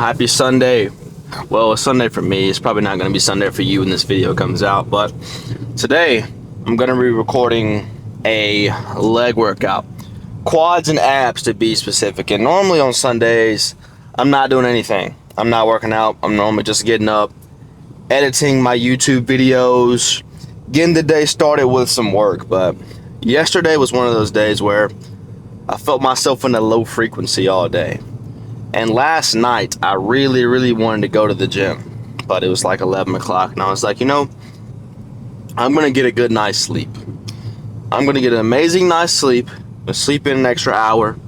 happy Sunday. Well, it's Sunday for me. It's probably not going to be Sunday for you when this video comes out, but today I'm going to be recording a leg workout. Quads and abs to be specific. And normally on Sundays, I'm not doing anything. I'm not working out. I'm normally just getting up, editing my YouTube videos, getting the day started with some work. But yesterday was one of those days where I felt myself in a low frequency all day. And last night, I really wanted to go to the gym, but it was like 11 o'clock, and I was like, you know, I'm going to get a good night's sleep. I'm going to get an amazing night's sleep, sleep in an extra hour,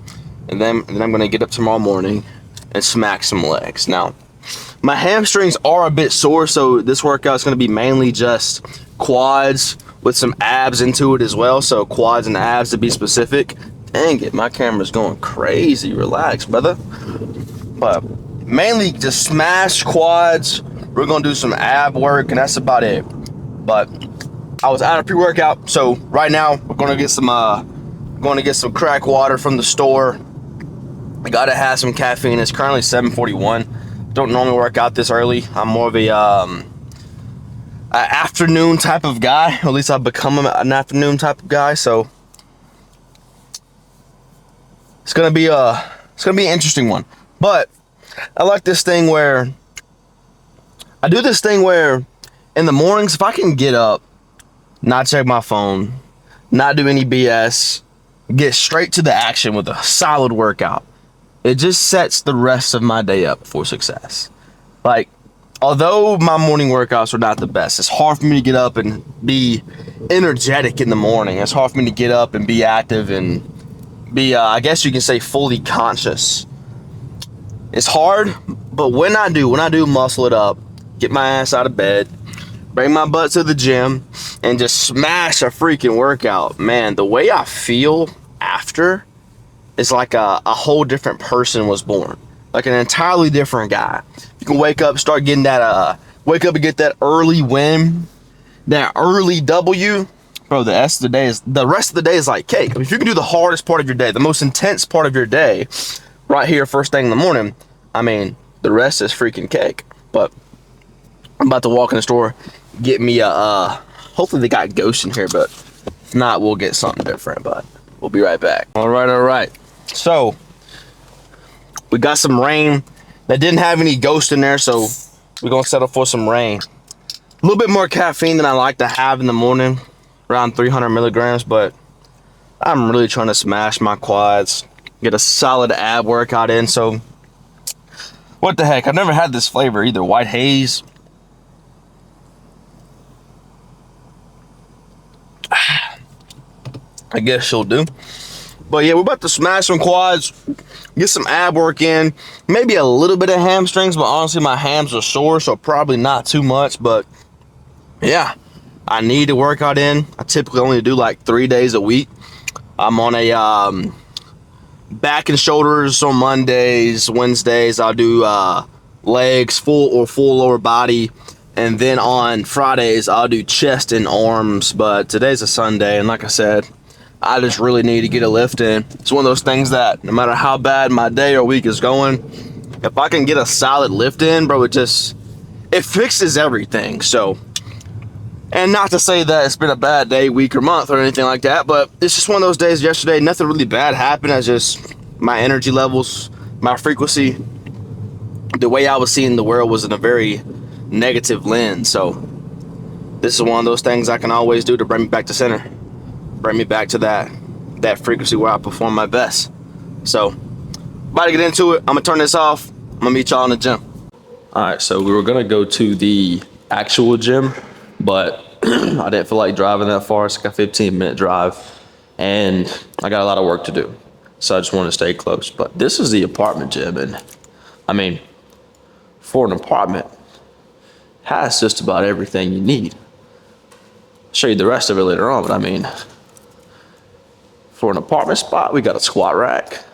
and then I'm going to get up tomorrow morning and smack some legs. Now, my hamstrings are a bit sore, so this workout is going to be mainly just quads with some abs into it as well, so quads and abs to be specific. Dang it, my camera's going crazy. Relax, brother. But mainly just smash quads. We're gonna do some ab work, and that's about it. But I was out of pre-workout, so right now we're gonna get some crack water from the store. I gotta have some caffeine. It's currently 7:41. Don't normally work out this early. I'm more of a afternoon type of guy. Or at least I've become an afternoon type of guy. So it's gonna be an interesting one. But I like this thing where I do this thing where in the mornings, if I can get up, not check my phone, not do any BS, get straight to the action with a solid workout, it just sets the rest of my day up for success. Like, although my morning workouts are not the best, it's hard for me to get up and be energetic in the morning. It's hard for me to get up and be active and be, I guess you can say, fully conscious. It's hard, but when I do muscle it up, get my ass out of bed, bring my butt to the gym, and just smash a freaking workout, man, the way I feel after is like a whole different person was born. Like an entirely different guy. You can wake up, start getting that, wake up and get that early win, that early W. Bro, the rest of the day is like cake. I mean, if you can do the hardest part of your day, the most intense part of your day, right here first thing in the morning, I mean, the rest is freaking cake. But I'm about to walk in the store, get me hopefully they got Ghost in here, but if not, we'll get something different. But we'll be right back. All right. So we got some rain that didn't have any Ghost in there, so we're gonna settle for some rain. A little bit more caffeine than I like to have in the morning, around 300 milligrams, but I'm really trying to smash my quads, get a solid ab workout in. So what the heck, I've never had this flavor either. White haze, I guess she'll do. But yeah, we're about to smash some quads, get some ab work in, maybe a little bit of hamstrings, but honestly my hams are sore, so probably not too much. But yeah, I need a workout in. I typically only do like 3 days a week. I'm on a back and shoulders on Mondays. Wednesdays I'll do legs, full lower body, and then on Fridays I'll do chest and arms. But today's a Sunday, and like I said, I just really need to get a lift in. It's one of those things that no matter how bad my day or week is going, if I can get a solid lift in, bro, it fixes everything. So, and not to say that it's been a bad day, week, or month or anything like that, but it's just one of those days. Yesterday, nothing really bad happened. I just, my energy levels, my frequency, the way I was seeing the world was in a very negative lens. So this is one of those things I can always do to bring me back to center, bring me back to that frequency where I perform my best. So about to get into it. I'm gonna turn this off. I'm gonna meet y'all in the gym. All right, so we were gonna go to the actual gym, but I didn't feel like driving that far. It's like a 15-minute drive, and I got a lot of work to do, so I just wanted to stay close. But this is the apartment gym, and I mean, for an apartment, it has just about everything you need. I'll show you the rest of it later on, but I mean, for an apartment spot, we got a squat rack.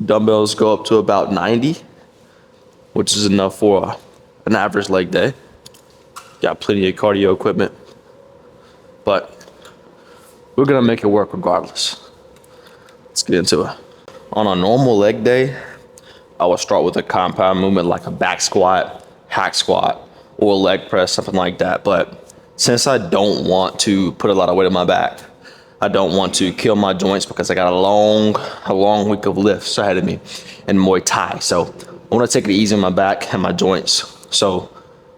Dumbbells go up to about 90, which is enough for an average leg day. Got plenty of cardio equipment, but we're gonna make it work regardless. Let's get into it. On a normal leg day, I would start with a compound movement like a back squat, hack squat, or a leg press, something like that. But since I don't want to put a lot of weight on my back, I don't want to kill my joints because I got a long week of lifts ahead of me in Muay Thai. So I want to take it easy on my back and my joints. So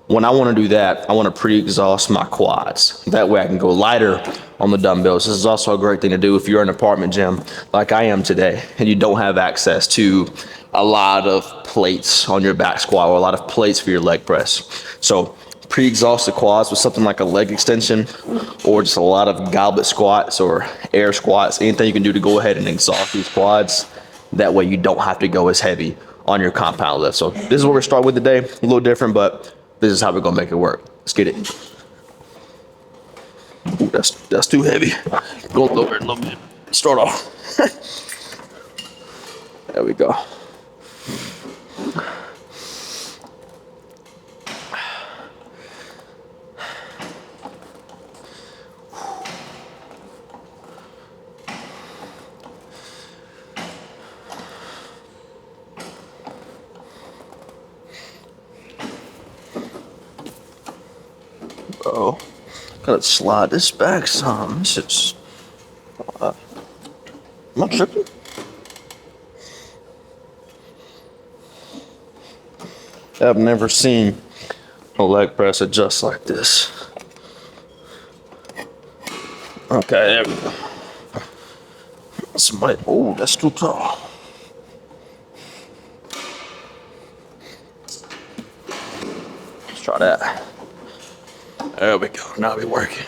when I want to do that, I want to pre-exhaust my quads. That way I can go lighter on the dumbbells. This is also a great thing to do if you're in an apartment gym like I am today and you don't have access to a lot of plates on your back squat or a lot of plates for your leg press. So pre-exhaust the quads with something like a leg extension or just a lot of goblet squats or air squats, anything you can do to go ahead and exhaust these quads. That way you don't have to go as heavy on your compound lift. So this is what we're starting with today. A little different, but this is how we're gonna make it work. Let's get it. Ooh, that's too heavy. Go lower it a little bit. Start off. There we go. Oh, gotta slide this back some. This is. Am I tripping? I've never seen a leg press adjust like this. Okay, there we go. Somebody, oh, that's too tall. Let's try that. There we go, now we're working.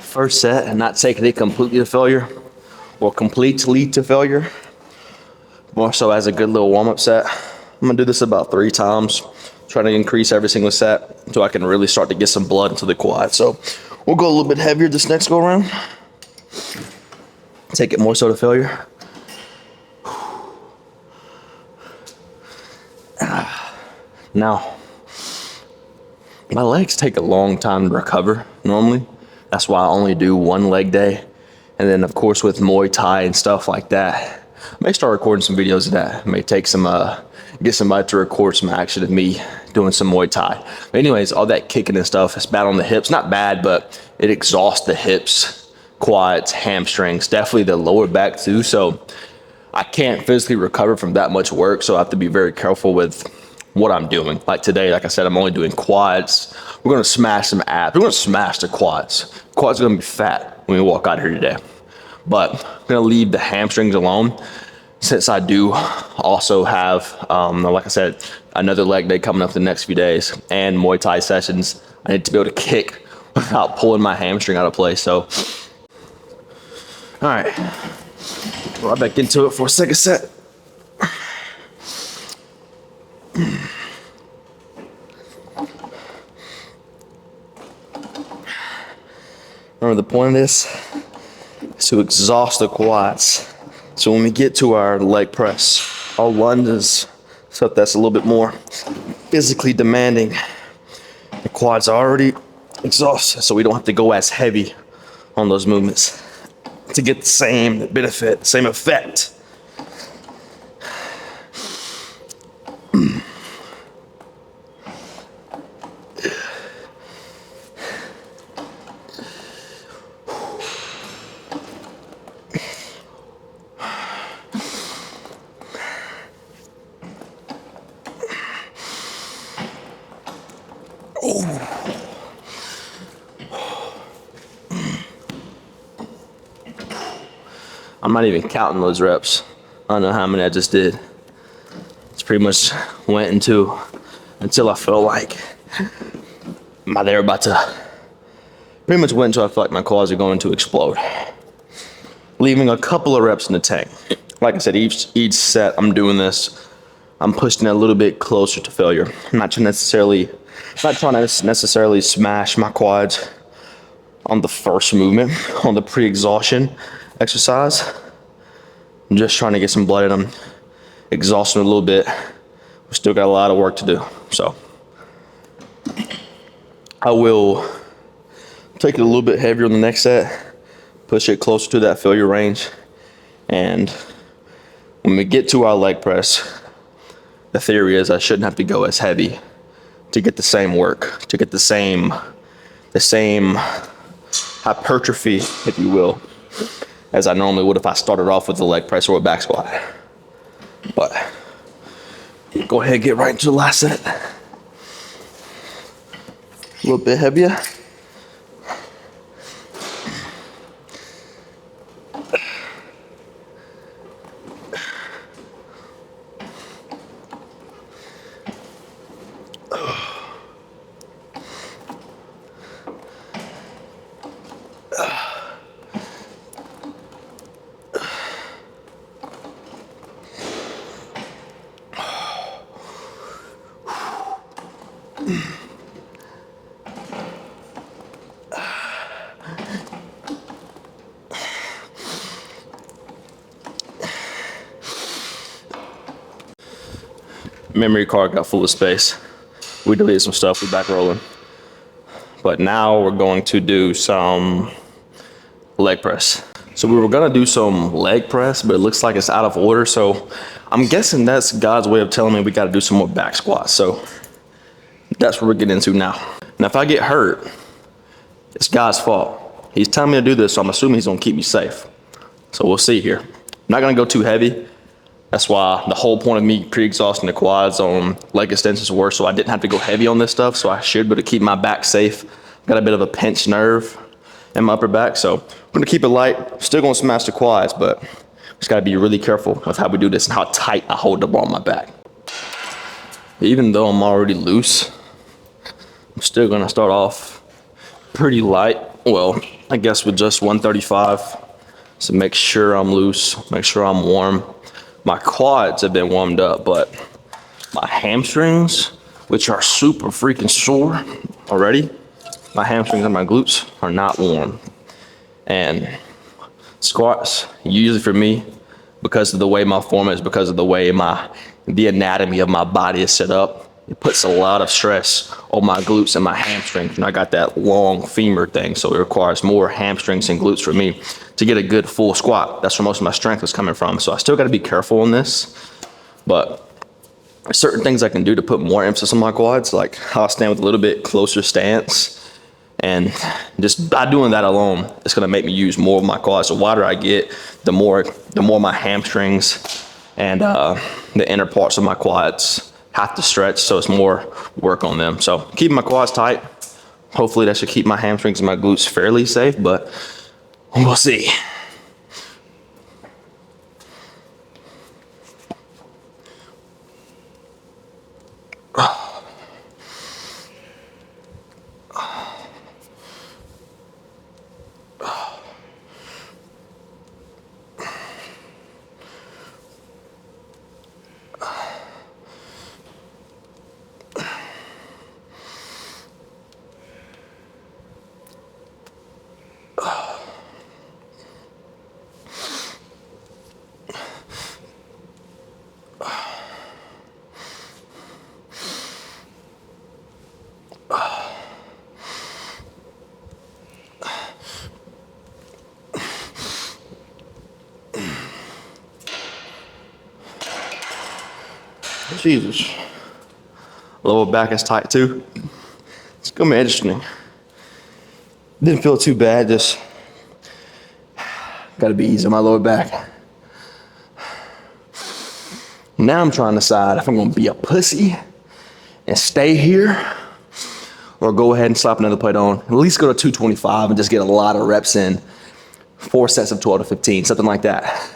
First set and not taking it completely to failure or completely to failure. More so as a good little warm-up set. I'm gonna do this about 3 times. Trying to increase every single set until I can really start to get some blood into the quad. So we'll go a little bit heavier this next go around. Take it more so to failure. Now, my legs take a long time to recover normally. That's why I only do 1 leg day. And then of course with Muay Thai and stuff like that, I may start recording some videos of that. I may take some, get somebody to record some action of me doing some Muay Thai. But anyways, all that kicking and stuff, it's bad on the hips. Not bad, but it exhausts the hips, quads, hamstrings, definitely the lower back too. So I can't physically recover from that much work. So I have to be very careful with what I'm doing. Like today, like I said, I'm only doing quads. We're gonna smash some abs. We're gonna smash the quads. Quads are gonna be fat when we walk out here today. But I'm gonna leave the hamstrings alone since I do also have, like I said, another leg day coming up the next few days and Muay Thai sessions. I need to be able to kick without pulling my hamstring out of place. So, all right, right back into it for a second set. Remember the point of this is to exhaust the quads. So when we get to our leg press, our lunges, stuff that's a little bit more physically demanding, the quads are already exhausted, so we don't have to go as heavy on those movements to get the same benefit, same effect. I'm not even counting those reps. I don't know how many I just did. It's pretty much went into until I feel like they're about to, pretty much went until I feel like my quads are going to explode. Leaving a couple of reps in the tank. Like I said, each set I'm doing this, I'm pushing it a little bit closer to failure. I'm not trying to necessarily smash my quads. on the first movement, on the pre-exhaustion exercise. I'm just trying to get some blood in them, exhausting a little bit. We still got a lot of work to do. So I will take it a little bit heavier on the next set, push it closer to that failure range. And when we get to our leg press, the theory is I shouldn't have to go as heavy to get the same work, to get the same hypertrophy, if you will, as I normally would if I started off with a leg press or a back squat. But go ahead and get right into the last set. A little bit heavier. Memory card got full of space. We deleted some stuff, we back rolling. But now we're going to do some leg press. So we were gonna do some leg press, but it looks like it's out of order. So I'm guessing that's God's way of telling me we gotta do some more back squats. So that's what we're getting into now. Now, if I get hurt, it's God's fault. He's telling me to do this, so I'm assuming he's gonna keep me safe. So we'll see here. I'm not gonna go too heavy. That's why the whole point of me pre-exhausting the quads on leg extensions were so I didn't have to go heavy on this stuff. So I should be able to keep my back safe. Got a bit of a pinched nerve in my upper back. So I'm gonna keep it light. Still gonna smash the quads, but just gotta be really careful with how we do this and how tight I hold the bar on my back. Even though I'm already loose, I'm still gonna start off pretty light. Well, I guess with just 135. So make sure I'm loose, make sure I'm warm. My quads have been warmed up, but my hamstrings, which are super freaking sore already, my hamstrings and my glutes are not warm. And squats, usually for me, because of the way my form is, because of the way the anatomy of my body is set up, it puts a lot of stress on my glutes and my hamstrings. And I got that long femur thing, so it requires more hamstrings and glutes for me to get a good full squat. That's where most of my strength is coming from. So I still gotta be careful on this, but there's certain things I can do to put more emphasis on my quads, like I'll stand with a little bit closer stance. And just by doing that alone, it's gonna make me use more of my quads. The wider I get, the more my hamstrings and the inner parts of my quads have to stretch, so it's more work on them. So keeping my quads tight, hopefully that should keep my hamstrings and my glutes fairly safe, but we'll see. Jesus. Lower back is tight too. It's gonna be interesting. Didn't feel too bad, just gotta be easy on my lower back. Now I'm trying to decide if I'm gonna be a pussy and stay here or go ahead and slap another plate on. At least go to 225 and just get a lot of reps in. 4 sets of 12 to 15, something like that.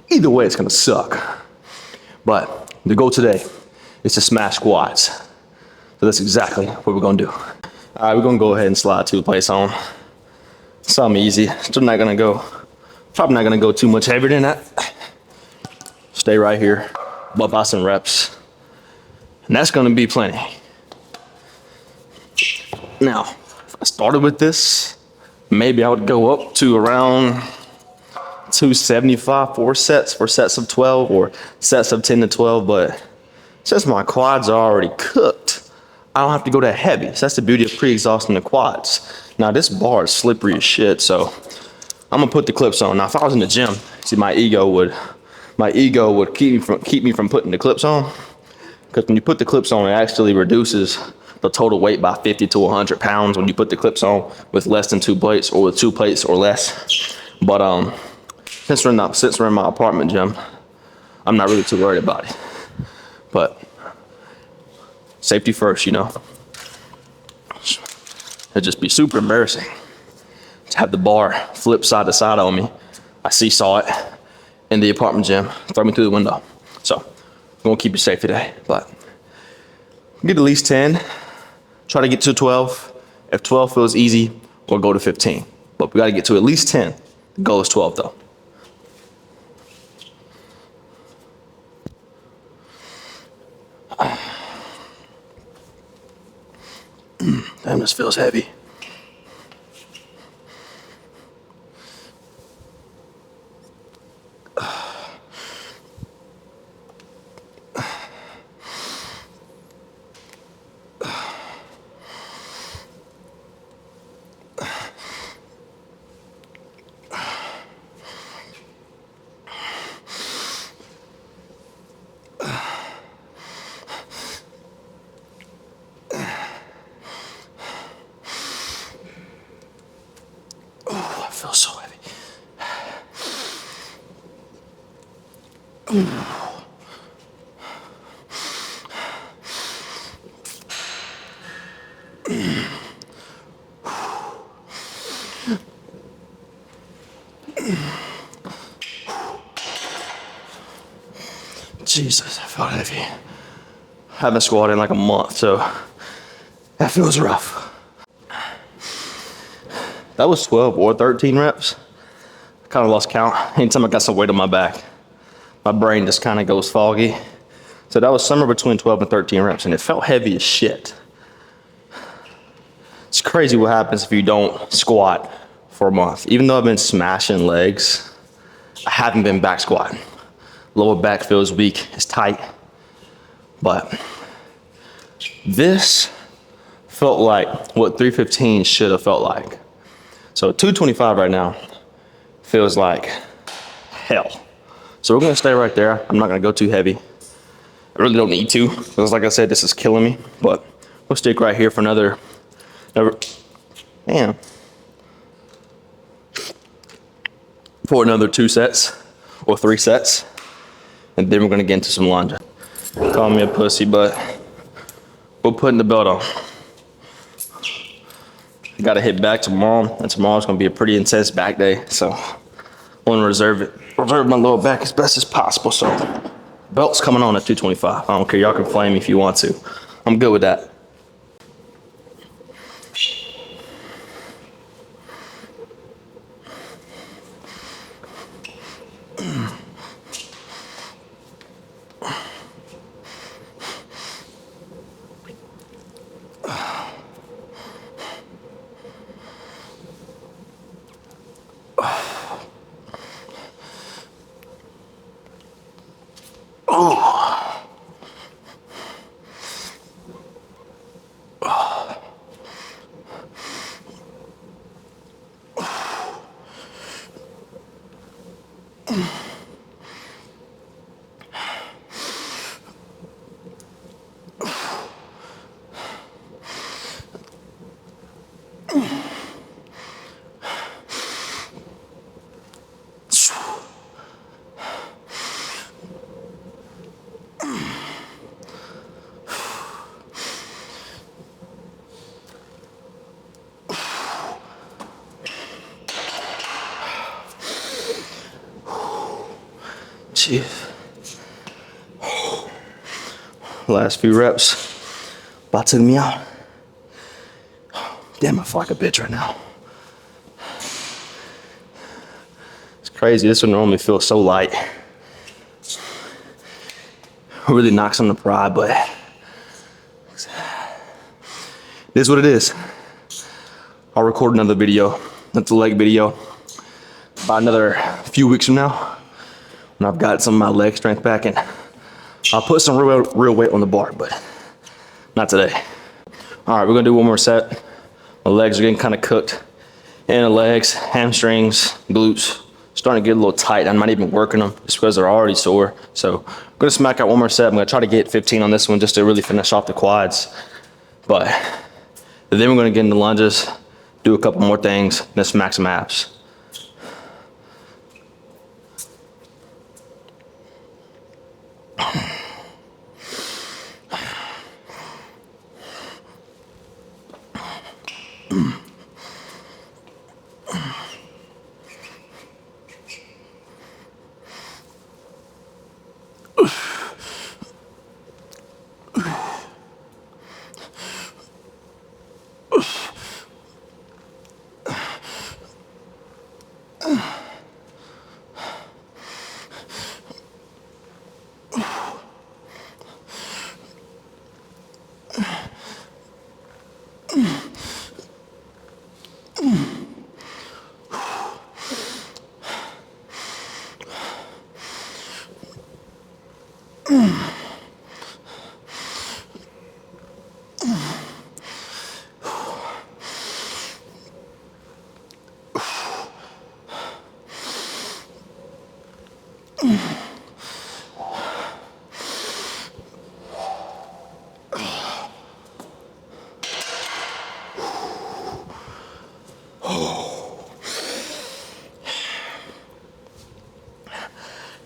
Either way, it's gonna suck. But the goal today is to smash squats. So that's exactly what we're gonna do. All right, we're gonna go ahead and slide 2 plates on. Something easy. Still not gonna go, probably not gonna go too much heavier than that. Stay right here, bump out some reps. And that's gonna be plenty. Now, if I started with this, maybe I would go up to around 275 for sets of 12 or sets of 10 to 12. But since my quads are already cooked, I don't have to go that heavy. So that's the beauty of pre-exhausting the quads. Now this bar is slippery as shit, so I'm gonna put the clips on. Now if I was in the gym, see, my ego would keep me from putting the clips on. Because when you put the clips on, it actually reduces the total weight by 50 to 100 pounds when you put the clips on with less than 2 plates or with 2 plates or less. But since we're in my apartment gym, I'm not really too worried about it. But safety first, you know. It'd just be super embarrassing to have the bar flip side to side on me. I seesaw it in the apartment gym, throw me through the window. So I'm gonna keep it safe today, but get at least 10. Try to get to 12. If 12 feels easy, we'll go to 15. But we gotta get to at least 10. The goal is 12 though. Damn, this feels heavy. I feel so heavy. Jesus, I felt heavy. I haven't squatted in like a month, so that feels rough. That was 12 or 13 reps. I kind of lost count. Anytime I got some weight on my back, my brain just kind of goes foggy. So that was somewhere between 12 and 13 reps, and it felt heavy as shit. It's crazy what happens if you don't squat for a month. Even though I've been smashing legs, I haven't been back squatting. Lower back feels weak, it's tight. But this felt like what 315 should have felt like. So 225 right now feels like hell. So we're gonna stay right there. I'm not gonna go too heavy. I really don't need to, because like I said, this is killing me. But we'll stick right here for another for another 2 sets or 3 sets. And then we're gonna get into some lunge. Call me a pussy, but we're putting the belt on. I gotta hit back tomorrow, and tomorrow's gonna be a pretty intense back day, so I wanna reserve my lower back as best as possible. So belt's coming on at 225. I don't care, y'all can flame me if you want to. I'm good with that. Jeez. Last few reps about took me out. Damn, I feel like a bitch right now. It's crazy. This would normally feel so light. It really knocks on the pride, but it is what it is. I'll record another video That's a leg video. About another few weeks from now, when I've got some of my leg strength back, and I'll put some real weight on the bar, but not today. All right, we're gonna do one more set. My legs are getting kind of cooked. And the legs, hamstrings, glutes, starting to get a little tight. I'm not even working them just because they're already sore. So I'm gonna smack out one more set. I'm gonna try to get 15 on this one just to really finish off the quads. But then we're gonna get into lunges, do a couple more things, then smack some abs.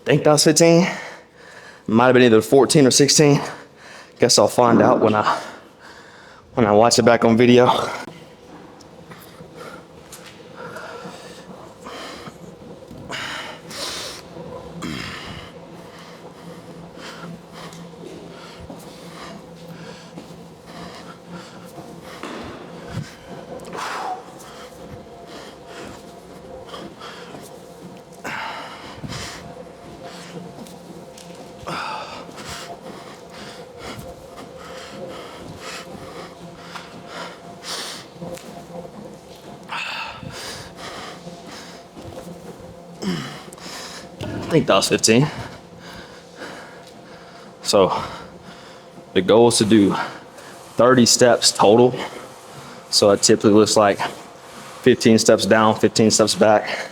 Think that was 15. Might have been either 14 or 16. Guess I'll find out when I watch it back on video. I think that was 15. So the goal is to do 30 steps total. So it typically looks like 15 steps down, 15 steps back.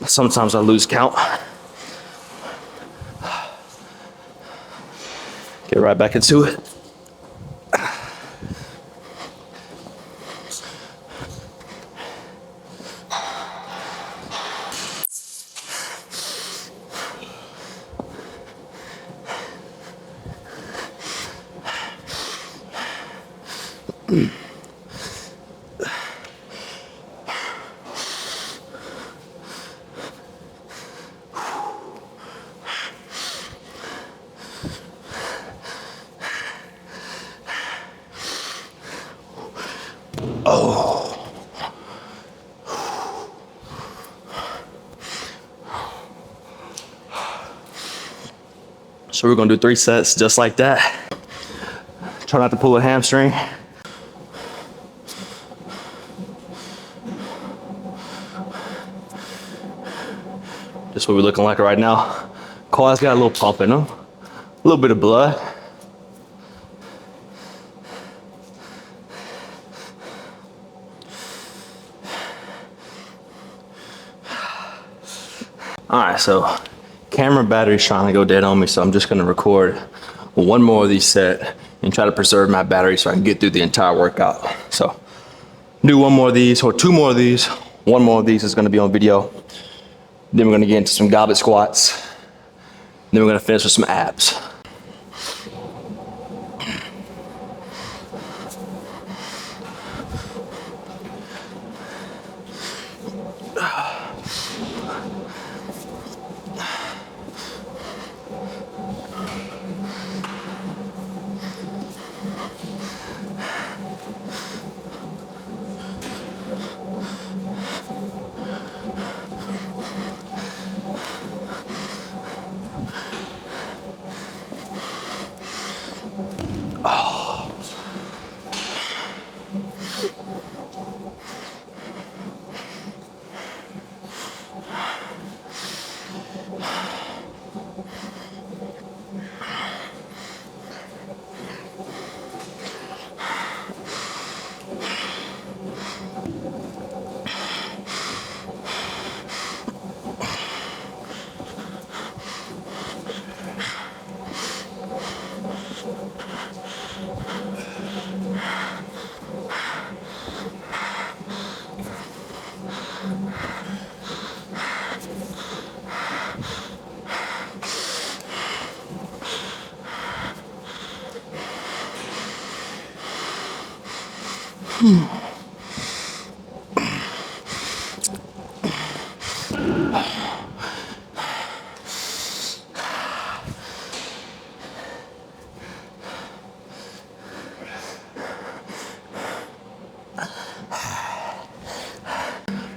Sometimes I lose count. Get right back into it. So we're gonna do 3 sets just like that. Try not to pull a hamstring. Just what we're looking like right now. Quads got a little pump in them, a little bit of blood. All right, so camera battery's trying to go dead on me, so I'm just gonna record one more of these set and try to preserve my battery so I can get through the entire workout. So do one more of these or 2 more of these. 1 more of these is gonna be on video. Then we're gonna get into some goblet squats. Then we're gonna finish with some abs.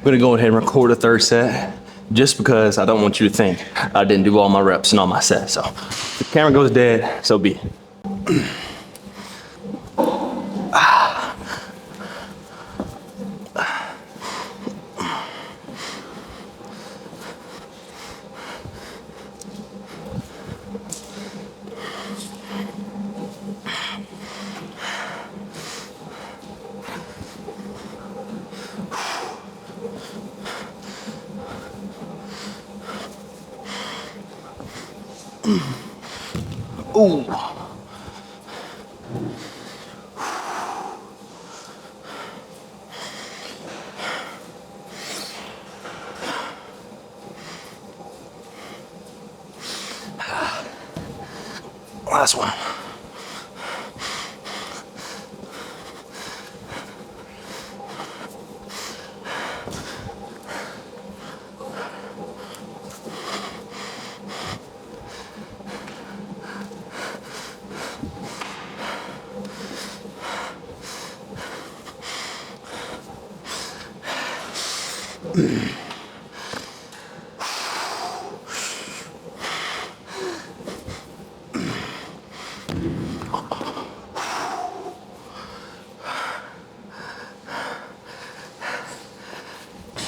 I'm gonna go ahead and record a third set just because I don't want you to think I didn't do all my reps and all my sets. So if the camera goes dead, so be it. Ooh. Last one.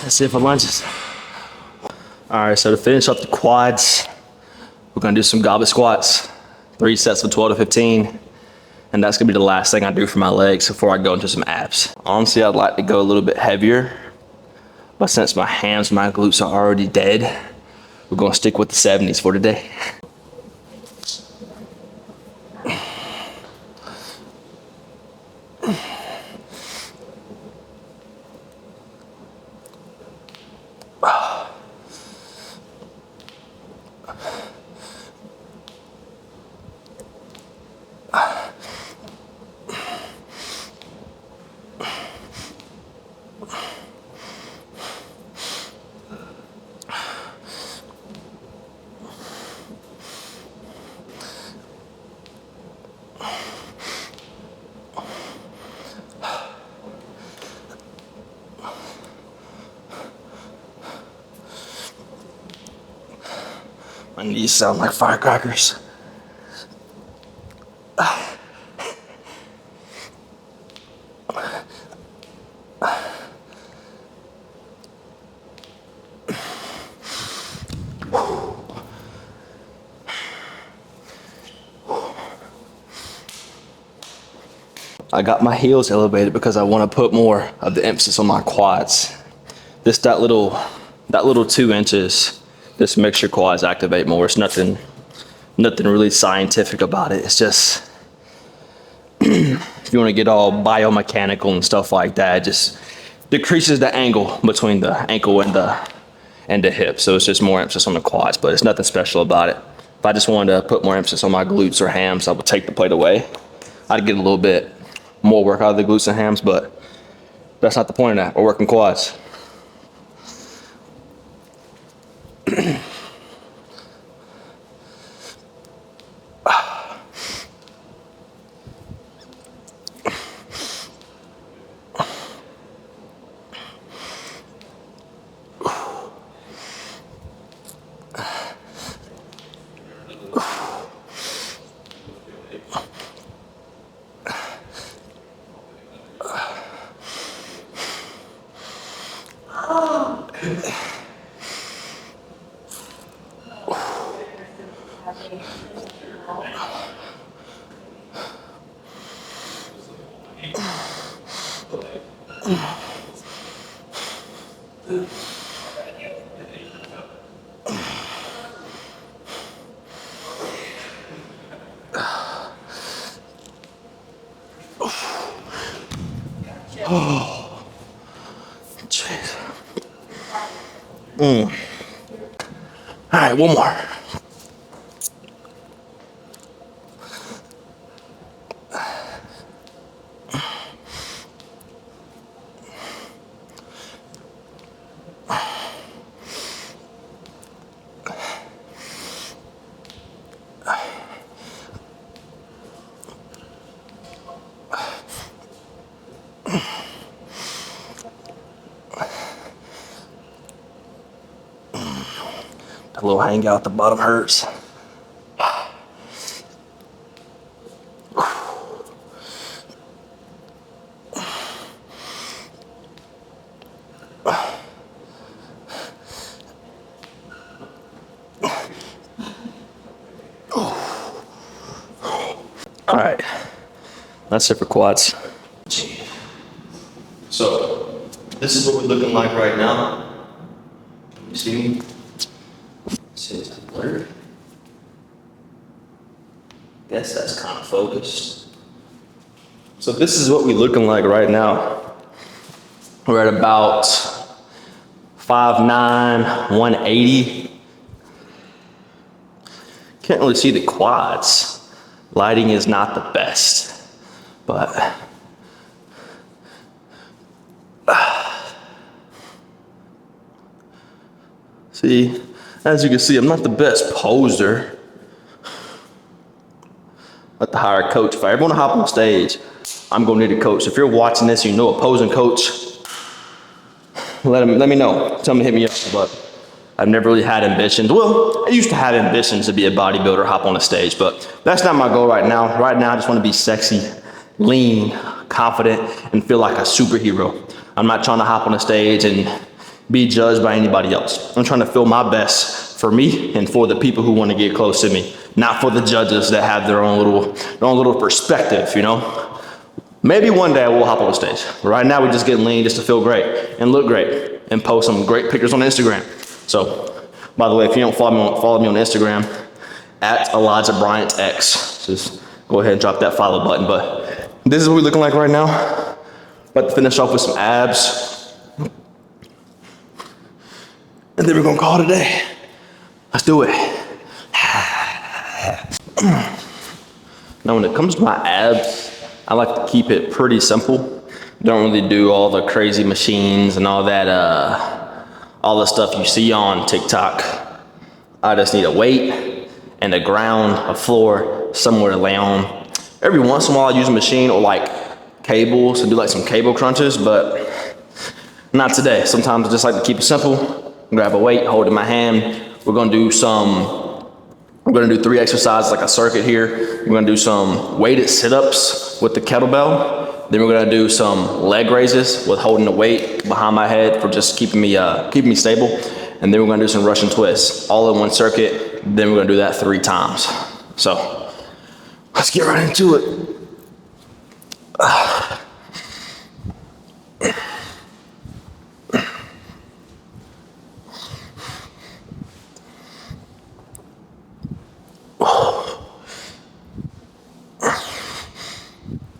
That's it for lunges. All right, so to finish up the quads, we're gonna do some goblet squats, 3 sets of 12 to 15. And that's gonna be the last thing I do for my legs before I go into some abs. Honestly, I'd like to go a little bit heavier, but since my hams and my glutes are already dead, we're gonna stick with the 70s for today. My knees sound like firecrackers. I got my heels elevated because I want to put more of the emphasis on my quads. That little 2 inches just makes your quads activate more. It's nothing really scientific about it. It's just if you want to get all biomechanical and stuff like that, it just decreases the angle between the ankle and the hip. So it's just more emphasis on the quads, but it's nothing special about it. If I just wanted to put more emphasis on my glutes or hams, I would take the plate away. I'd get a little bit more work out of the glutes and hams, but that's not the point of that. We're working quads. Oh, jeez. All right, one more. That little hangout at the bottom hurts. All right, that's it for quads. So, this is what we're looking like right now. You see me? See, it's blurred. Guess that's kind of focused. So this is what we're looking like right now. We're at about 5'9", 180. Can't really see the quads. Lighting is not the best, but see, as you can see, I'm not the best poser. Let the hire a coach. If I ever want to hop on stage, I'm gonna need a coach. If you're watching this, you know a posing coach, let me know. Tell me to hit me up. But I've never really had ambitions. Well, I used to have ambitions to be a bodybuilder, hop on a stage, but that's not my goal right now. Right now, I just want to be sexy, lean, confident, and feel like a superhero. I'm not trying to hop on a stage and be judged by anybody else. I'm trying to feel my best for me and for the people who want to get close to me, not for the judges that have their own little perspective, you know? Maybe one day I will hop on the stage. Right now, we're just getting lean just to feel great and look great and post some great pictures on Instagram. So, by the way, if you don't follow me on Instagram, at Elijah Bryant X, just go ahead and drop that follow button. But this is what we're looking like right now. About to finish off with some abs. And then we're gonna call it a day. Let's do it. Now, when it comes to my abs, I like to keep it pretty simple. Don't really do all the crazy machines and all the stuff you see on TikTok. I just need a weight and a ground, a floor, somewhere to lay on. Every once in a while I use a machine or like cables and do like some cable crunches, but not today. Sometimes I just like to keep it simple. Grab a weight, hold it in my hand. We're gonna do 3 exercises, like a circuit here. We're gonna do some weighted sit-ups with the kettlebell. Then we're gonna do some leg raises with holding the weight behind my head for just keeping me stable. And then we're gonna do some Russian twists, all in one circuit. Then we're gonna do that 3 times. So let's get right into it.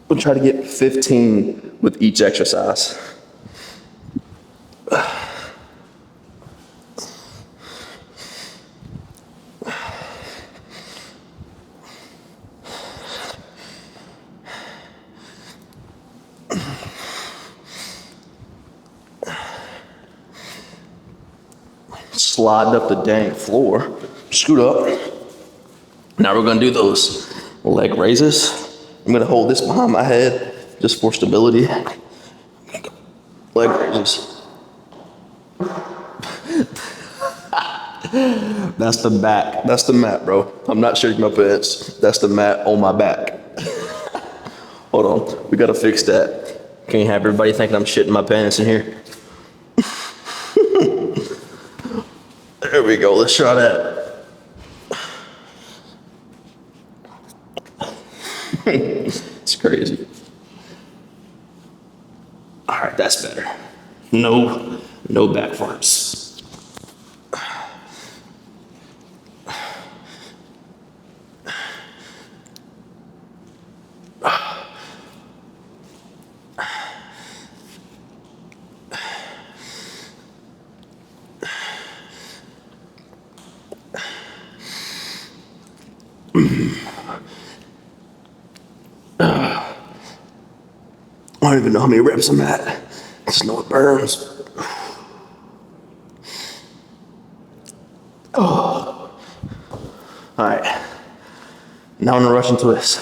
We'll try to get 15 with each exercise. Slide up the dang floor. Scoot up. Now we're gonna do those leg raises. I'm gonna hold this behind my head just for stability. Leg raises. That's the back. That's the mat, bro. I'm not shaking my pants. That's the mat on my back. Hold on. We gotta fix that. Can't have everybody thinking I'm shitting my pants in here. There we go. Let's try that. It's crazy. All right, that's better. No back farts. I don't even know how many reps I'm at. I just know it burns. Oh. All right. Now I'm gonna Russian twist.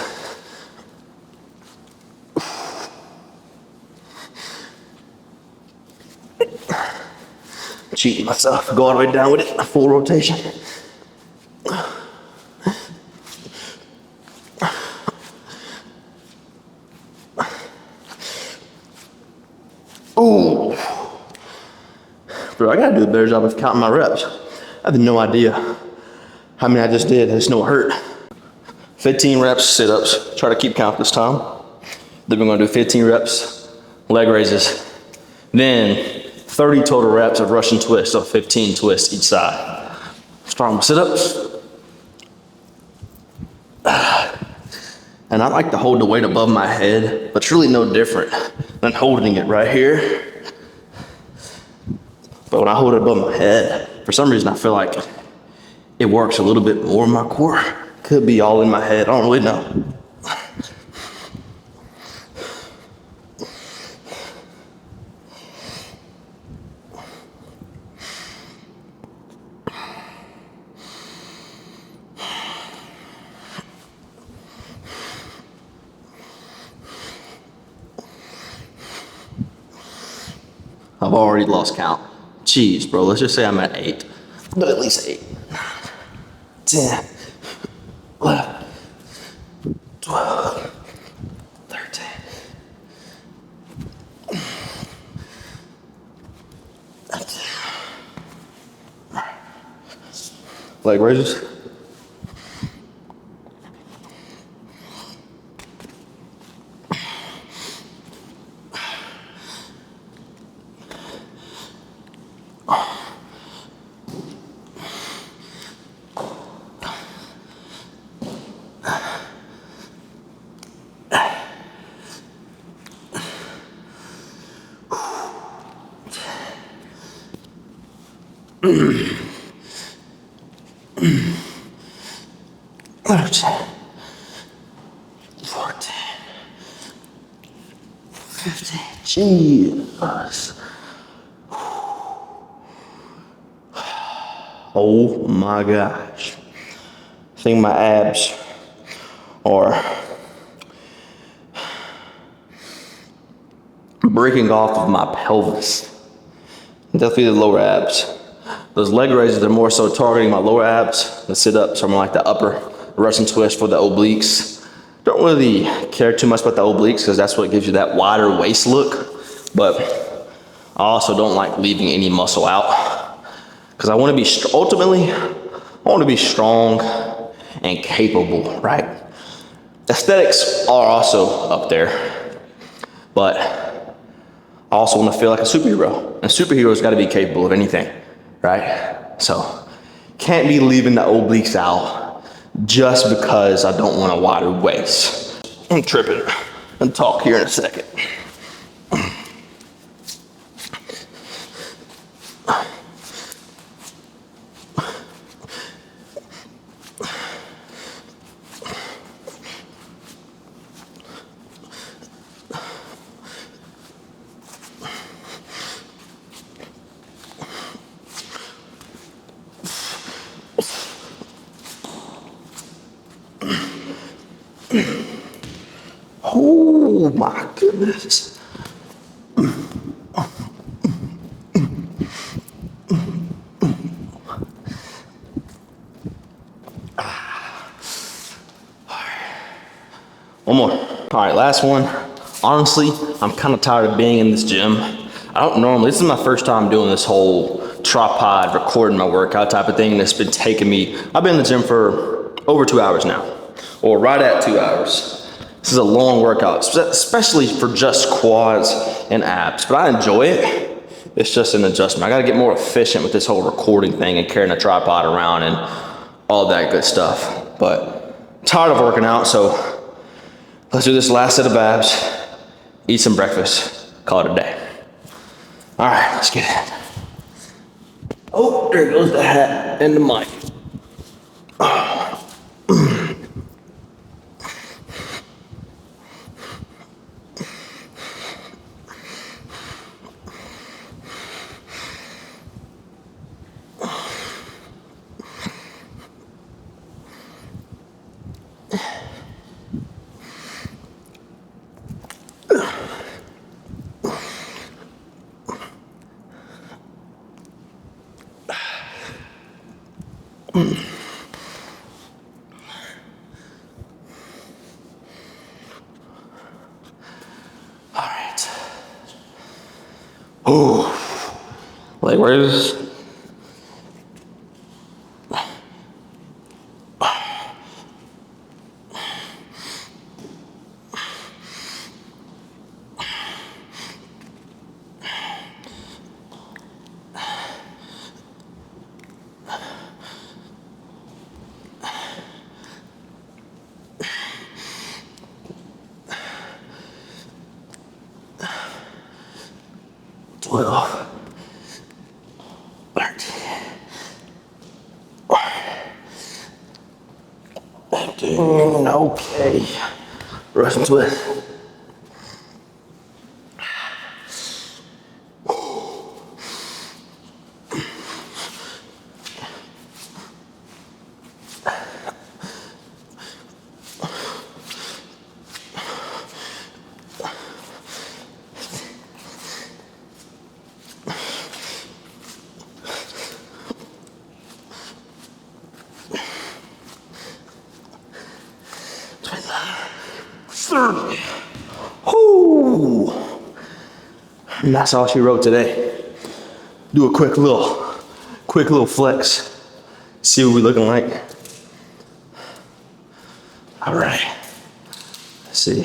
Cheating myself. Go all the way down with it. Full rotation. Ooh. Bro, I gotta do a better job of counting my reps. I have no idea how many I just did. I just know it hurt. 15 reps sit-ups. Try to keep count this time. Then we're gonna do 15 reps leg raises. Then 30 total reps of Russian twists, so 15 twists each side. Starting with sit-ups. And I like to hold the weight above my head, but it's really no different than holding it right here. But when I hold it above my head, for some reason I feel like it works a little bit more in my core. Could be all in my head, I don't really know. I've already lost count. Jeez, bro, let's just say I'm at 8. But at least 8. 10, 11, 12, 13. Leg raises. Thirteen, 14, 15. Jesus. Oh my gosh. I think my abs are breaking off of my pelvis. Definitely the lower abs. Those leg raises are more so targeting my lower abs. The sit-ups are more like the upper Russian twist for the obliques. Don't really care too much about the obliques because that's what gives you that wider waist look. But I also don't like leaving any muscle out because I want to be, ultimately, I want to be strong and capable, right? Aesthetics are also up there, but I also want to feel like a superhero. And superheroes got to be capable of anything, right? So can't be leaving the obliques out just because I don't want a wider waist. I'm tripping and talk here in a second. Oh my goodness. One more. All right, last one. Honestly, I'm kind of tired of being in this gym. I don't normally, this is my first time doing this whole tripod, recording my workout type of thing, and it's been taking me, I've been in the gym for over 2 hours now, or right at 2 hours. This is a long workout, especially for just quads and abs, but I enjoy it. It's just an adjustment. I gotta get more efficient with this whole recording thing and carrying a tripod around and all that good stuff. But I'm tired of working out, so let's do this last set of abs, eat some breakfast, call it a day. All right, let's get it. Oh, there goes the hat and the mic. right. Oh, leg raises. Well, okay. Russian twist. Whoo! And that's all she wrote today. Do a quick little flex. See what we looking like. All right. Let's see.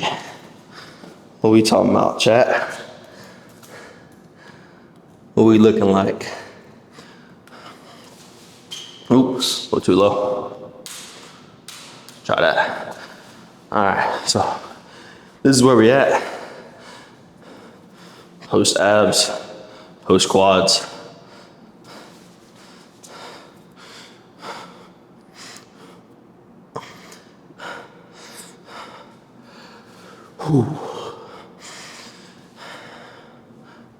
What we talking about, chat? What we looking like? Oops, a little too low. Try that. All right, so this is where we at. Post abs, post quads. Whew.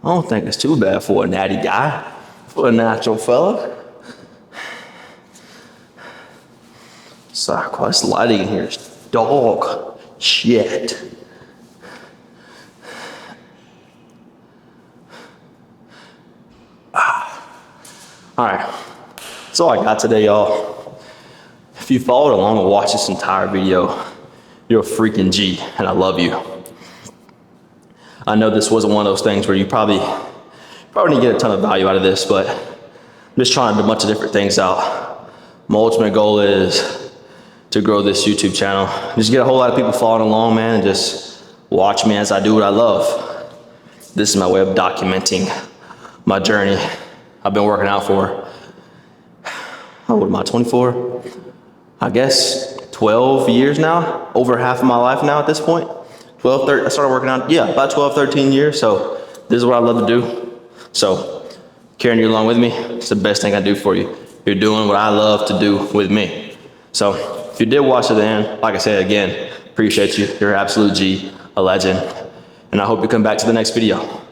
I don't think it's too bad for a natty guy, for a natural fella. Sorry, this lighting in here is dog shit. All right, that's all I got today, y'all. If you followed along and watched this entire video, you're a freaking G, and I love you. I know this wasn't one of those things where you probably didn't get a ton of value out of this, but I'm just trying a bunch of different things out. My ultimate goal is to grow this YouTube channel. Just get a whole lot of people following along, man, and just watch me as I do what I love. This is my way of documenting my journey. I've been working out for, how old am I, 24? I guess 12 years now, over half of my life now at this point. 12, 13, I started working out, yeah, about 12, 13 years. So this is what I love to do. So carrying you along with me, it's the best thing I do for you. You're doing what I love to do with me. So if you did watch to the end, like I said again, appreciate you. You're an absolute G, a legend. And I hope you come back to the next video.